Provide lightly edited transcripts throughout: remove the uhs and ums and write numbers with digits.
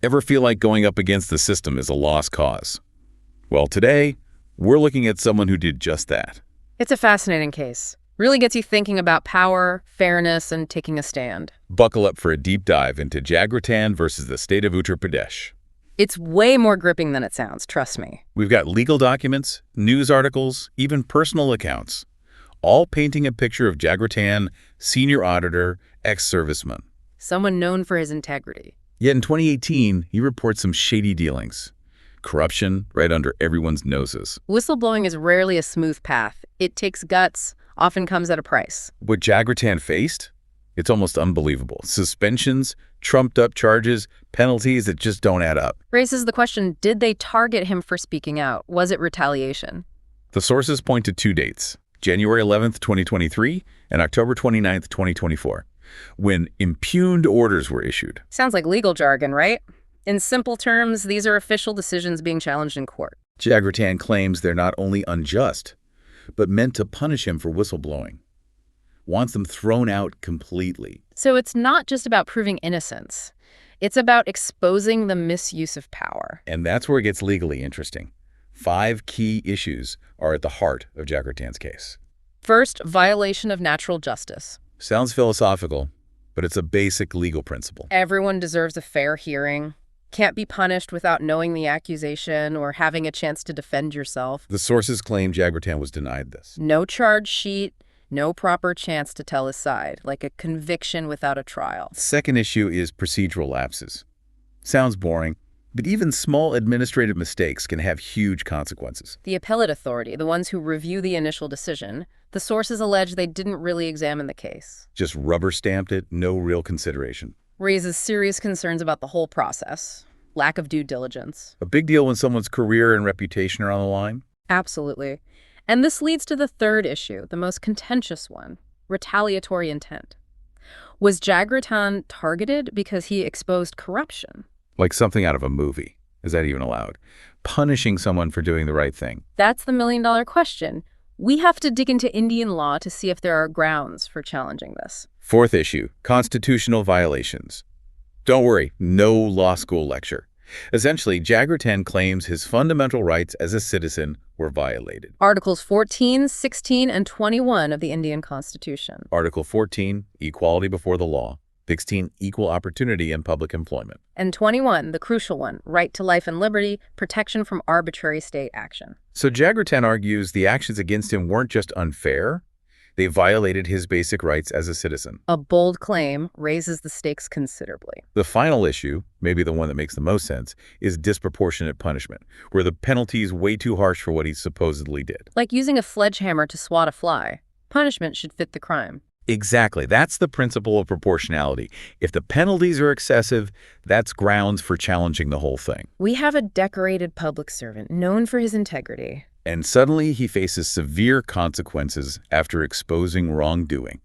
Ever feel like going up against the system is a lost cause? Well, today, we're looking at someone who did just that. It's a fascinating case. Really gets you thinking about power, fairness, and taking a stand. Buckle up for a deep dive into Jagratan versus the state of Uttar Pradesh. It's way more gripping than it sounds, trust me. We've got legal documents, news articles, even personal accounts, all painting a picture of Jagratan, senior auditor, ex-serviceman. Someone known for his integrity. Yet in 2018, he reports some shady dealings. Corruption right under everyone's noses. Whistleblowing is rarely a smooth path. It takes guts, often comes at a price. What Jagratan faced? It's almost unbelievable. Suspensions, trumped-up charges, penalties that just don't add up. Raises the question, did they target him for speaking out? Was it retaliation? The sources point to two dates, January 11th, 2023 and October 29th, 2024, when impugned orders were issued. Sounds like legal jargon, right? In simple terms, these are official decisions being challenged in court. Jagratan claims they're not only unjust, but meant to punish him for whistleblowing. Wants them thrown out completely. So it's not just about proving innocence. It's about exposing the misuse of power. And that's where it gets legally interesting. 5 key issues are at the heart of Jagratan's case. First, violation of natural justice. Sounds philosophical, but it's a basic legal principle. Everyone deserves a fair hearing. Can't be punished without knowing the accusation or having a chance to defend yourself. The sources claim Jagratan was denied this. No charge sheet, no proper chance to tell his side, like a conviction without a trial. Second issue is procedural lapses. Sounds boring, but even small administrative mistakes can have huge consequences. The appellate authority, the ones who review the initial decision, the sources allege they didn't really examine the case. Just rubber-stamped it, no real consideration. Raises serious concerns about the whole process. Lack of due diligence. A big deal when someone's career and reputation are on the line. Absolutely. And this leads to the third issue, the most contentious one, retaliatory intent. Was Jagratan targeted because he exposed corruption? Like something out of a movie. Is that even allowed? Punishing someone for doing the right thing. That's the million-dollar question. We have to dig into Indian law to see if there are grounds for challenging this. Fourth issue, constitutional violations. Don't worry, no law school lecture. Essentially, Jagratan claims his fundamental rights as a citizen were violated. Articles 14, 16, and 21 of the Indian Constitution. Article 14, equality before the law. 16, equal opportunity in public employment. And 21, the crucial one, right to life and liberty, protection from arbitrary state action. So Jagratan argues the actions against him weren't just unfair, they violated his basic rights as a citizen. A bold claim raises the stakes considerably. The final issue, maybe the one that makes the most sense, is disproportionate punishment, where the penalty is way too harsh for what he supposedly did. Like using a sledgehammer to swat a fly. Punishment should fit the crime. Exactly. That's the principle of proportionality. If the penalties are excessive, that's grounds for challenging the whole thing. We have a decorated public servant known for his integrity. And suddenly he faces severe consequences after exposing wrongdoing.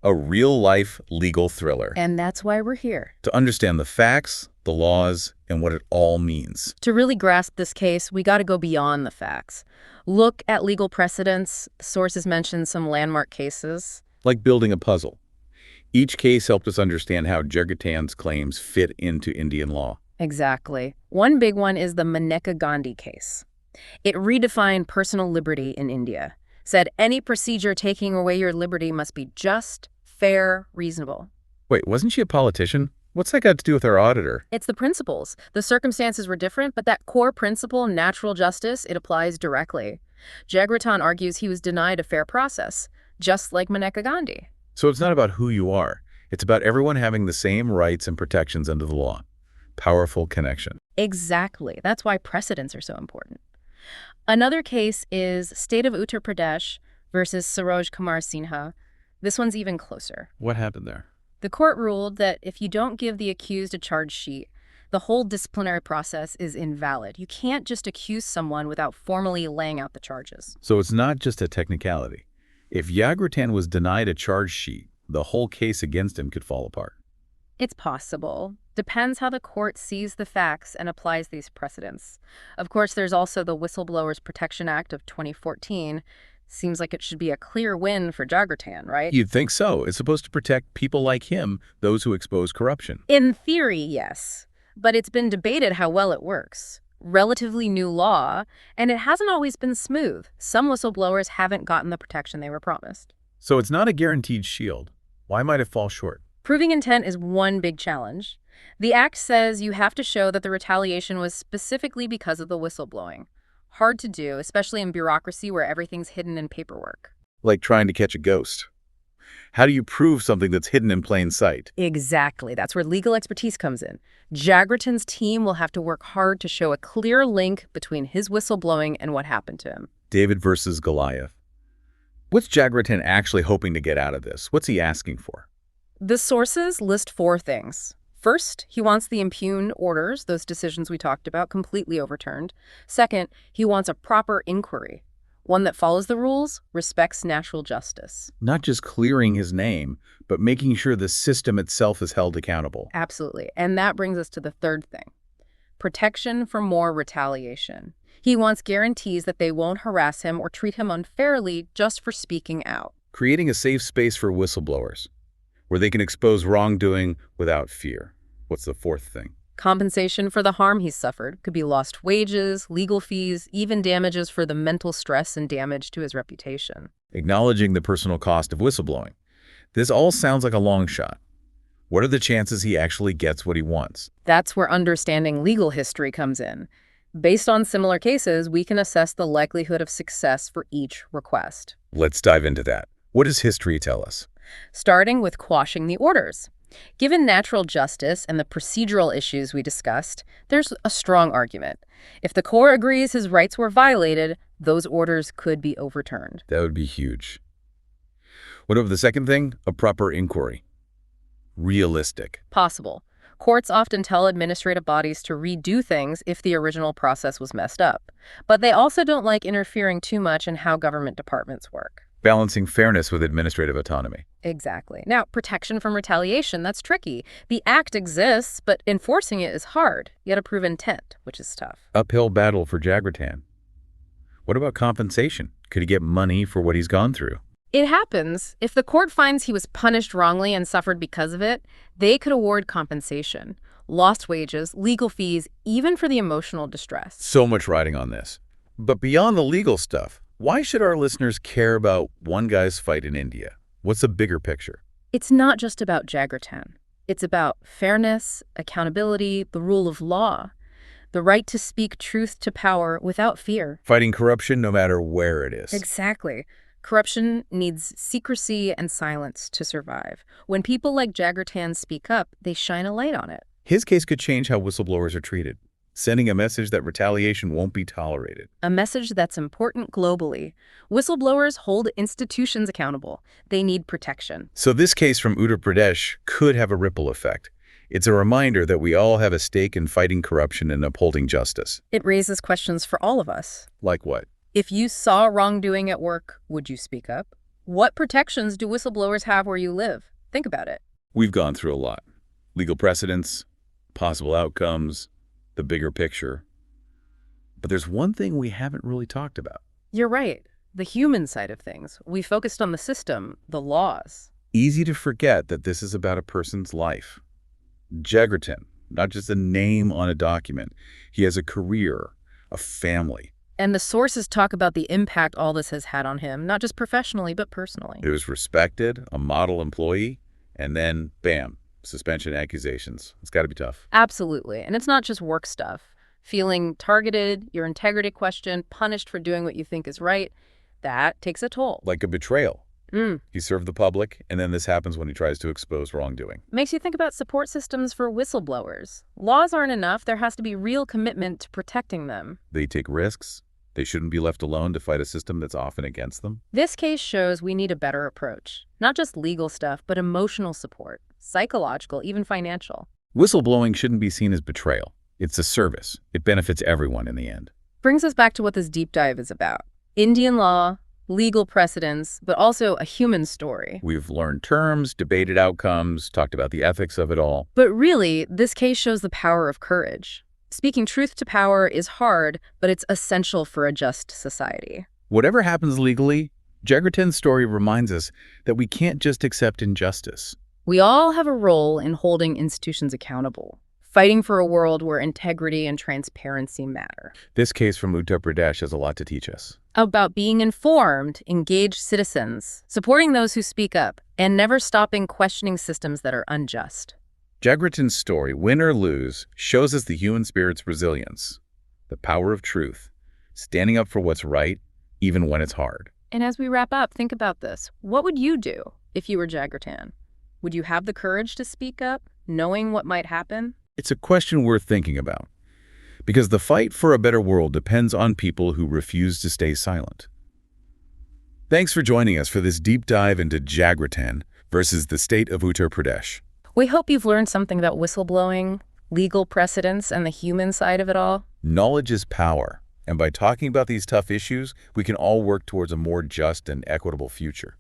A real-life legal thriller. And that's why we're here. To understand the facts, the laws, and what it all means. To really grasp this case, we got to go beyond the facts. Look at legal precedents. Sources mention some landmark cases. Like building a puzzle. Each case helped us understand how Jagratan's claims fit into Indian law. Exactly. One big one is the Maneka Gandhi case. It redefined personal liberty in India. Said any procedure taking away your liberty must be just, fair, reasonable. Wait, wasn't she a politician? What's that got to do with our auditor? It's the principles. The circumstances were different, but that core principle, natural justice, it applies directly. Jagratan argues he was denied a fair process, just like Maneka Gandhi. So it's not about who you are. It's about everyone having the same rights and protections under the law. Powerful connection. Exactly. That's why precedents are so important. Another case is State of Uttar Pradesh versus Saroj Kumar Sinha. This one's even closer. What happened there? The court ruled that if you don't give the accused a charge sheet, the whole disciplinary process is invalid. You can't just accuse someone without formally laying out the charges. So it's not just a technicality. If Jagratan was denied a charge sheet, the whole case against him could fall apart. It's possible. Depends how the court sees the facts and applies these precedents. Of course, there's also the Whistleblowers Protection Act of 2014. Seems like it should be a clear win for Jagratan, right? You'd think so. It's supposed to protect people like him, those who expose corruption. In theory, yes. but it's been debated how well it works. Relatively new law, and it hasn't always been smooth. Some whistleblowers haven't gotten the protection they were promised. So it's not a guaranteed shield. Why might it fall short? Proving intent is one big challenge. The Act says you have to show that the retaliation was specifically because of the whistleblowing. Hard to do, especially in bureaucracy where everything's hidden in paperwork. Like trying to catch a ghost. How do you prove something that's hidden in plain sight? Exactly. That's where legal expertise comes in. Jaggerton's team will have to work hard to show a clear link between his whistleblowing and what happened to him. David versus Goliath. What's Jaggerton actually hoping to get out of this? What's he asking for? The sources list 4 things. First, he wants the impugned orders, those decisions we talked about, completely overturned. Second, he wants a proper inquiry, one that follows the rules, respects natural justice. Not just clearing his name, but making sure the system itself is held accountable. Absolutely. And that brings us to the third thing. Protection from more retaliation. He wants guarantees that they won't harass him or treat him unfairly just for speaking out. Creating a safe space for whistleblowers, where they can expose wrongdoing without fear. What's the fourth thing? Compensation for the harm he's suffered could be lost wages, legal fees, even damages for the mental stress and damage to his reputation. Acknowledging the personal cost of whistleblowing. This all sounds like a long shot. What are the chances he actually gets what he wants? That's where understanding legal history comes in. Based on similar cases, we can assess the likelihood of success for each request. Let's dive into that. What does history tell us? Starting with quashing the orders. Given natural justice and the procedural issues we discussed, there's a strong argument. If the court agrees his rights were violated, those orders could be overturned. That would be huge. What about the second thing? A proper inquiry. Realistic. Possible. Courts often tell administrative bodies to redo things if the original process was messed up. But they also don't like interfering too much in how government departments work. Balancing fairness with administrative autonomy. Exactly. Now, protection from retaliation, that's tricky. The act exists, but enforcing it is hard. You gotta prove intent, which is tough. Uphill battle for Jaggerton. What about compensation? Could he get money for what he's gone through? It happens. If the court finds he was punished wrongly and suffered because of it, they could award compensation, lost wages, legal fees, even for the emotional distress. So much riding on this. But beyond the legal stuff, why should our listeners care about one guy's fight in India? What's the bigger picture? It's not just about Jaggerton. It's about fairness, accountability, the rule of law, the right to speak truth to power without fear. Fighting corruption no matter where it is. Exactly. Corruption needs secrecy and silence to survive. When people like Jaggerton speak up, they shine a light on it. His case could change how whistleblowers are treated, sending a message that retaliation won't be tolerated. A message that's important globally. Whistleblowers hold institutions accountable. They need protection. So this case from Uttar Pradesh could have a ripple effect. It's a reminder that we all have a stake in fighting corruption and upholding justice. It raises questions for all of us. Like what? If you saw wrongdoing at work, would you speak up? What protections do whistleblowers have where you live? Think about it. We've gone through a lot. Legal precedents, possible outcomes, the bigger picture. But there's one thing we haven't really talked about. You're right. The human side of things. We focused on the system, the laws. Easy to forget that this is about a person's life. Jaggerton, not just a name on a document. He has a career, a family. And the sources talk about the impact all this has had on him, not just professionally, but personally. He was respected, a model employee, and then, bam, suspension accusations. It's got to be tough. Absolutely. And it's not just work stuff. Feeling targeted, your integrity questioned, punished for doing what you think is right, that takes a toll. Like a betrayal. He served the public, and then this happens when he tries to expose wrongdoing. Makes you think about support systems for whistleblowers. Laws aren't enough. There has to be real commitment to protecting them. They take risks. They shouldn't be left alone to fight a system that's often against them. This case shows we need a better approach. Not just legal stuff, but emotional support, psychological, even financial. Whistleblowing shouldn't be seen as betrayal. It's a service. It benefits everyone in the end. Brings us back to what this deep dive is about. Indian law, legal precedents, but also a human story. We've learned terms, debated outcomes, talked about the ethics of it all. But really, this case shows the power of courage. Speaking truth to power is hard, but it's essential for a just society. Whatever happens legally, Jaggerton's story reminds us that we can't just accept injustice. We all have a role in holding institutions accountable. fighting for a world where integrity and transparency matter. This case from Uttar Pradesh has a lot to teach us. About being informed, engaged citizens, supporting those who speak up, and never stopping questioning systems that are unjust. Jagratan's story, win or lose, shows us the human spirit's resilience, the power of truth, standing up for what's right, even when it's hard. And as we wrap up, think about this. What would you do if you were Jagratan? Would you have the courage to speak up, knowing what might happen? It's a question worth thinking about, because the fight for a better world depends on people who refuse to stay silent. Thanks for joining us for this deep dive into Jagratan versus the state of Uttar Pradesh. We hope you've learned something about whistleblowing, legal precedents, and the human side of it all. Knowledge is power, and by talking about these tough issues, we can all work towards a more just and equitable future.